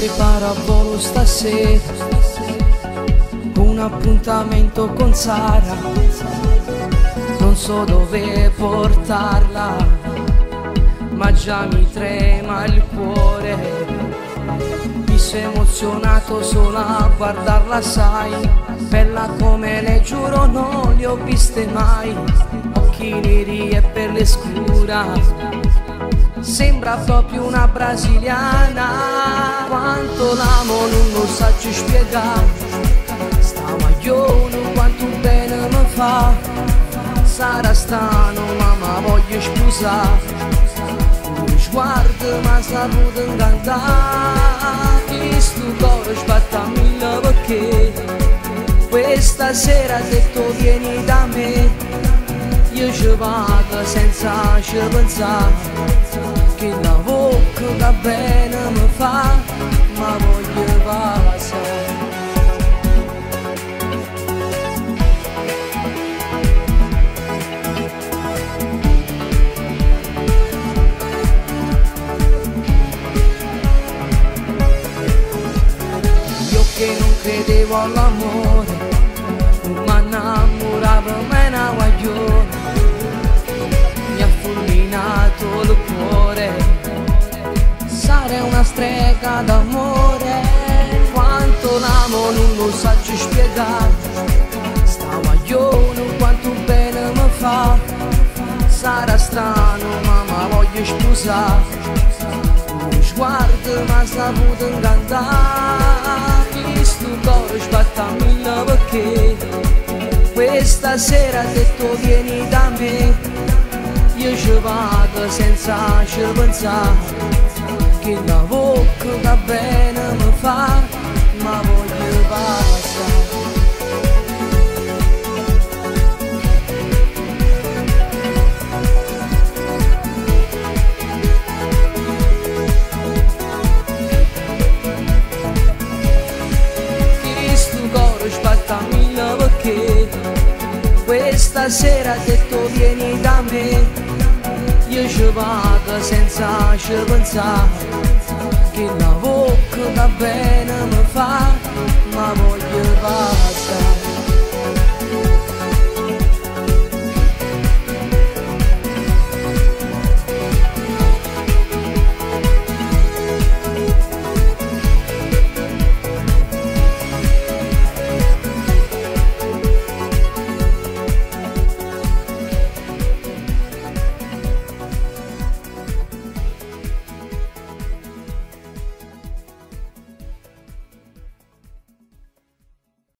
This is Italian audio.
prepara a volo stasera, un appuntamento con Sara, non so dove portarla, ma già mi trema il cuore. Mi sono emozionato solo a guardarla, sai, bella come lei giuro non li ho viste mai, occhi neri e pelle scura, sembra proprio una brasiliana. Quanto l'amo non lo saggio spiegare, sta maglione quanto bene mi fa. Sarà strano ma voglio sposare, un sguardo ma saputo incantare. Questo cuore sbatta mille perché questa sera ha detto vieni da me. Io ci vado senza ci pensare, che la bocca da bene mi fa, ma voglio passare. Io che non credevo all'amore, ma innamoravo me una guaglione, mi ha fulminato il cuore. Sara una strega d'amore, quanto l'amo non lo saggio spiegare, sta maglione quanto bene mi fa. Sarà strano ma voglio sposare, uno sguardo ma saputo incantare. Questo cuore sbatta mille perché questa sera ha detto vieni da me. Io ci vado senza ci pensare, che la bocca da bene mi fa, ma voglio passare. Questo cuore sbatta mille perché questa sera ha detto vieni da me. Io ci vado senza ci pensare, che la bocca da bene mi fa, ma voglio passare.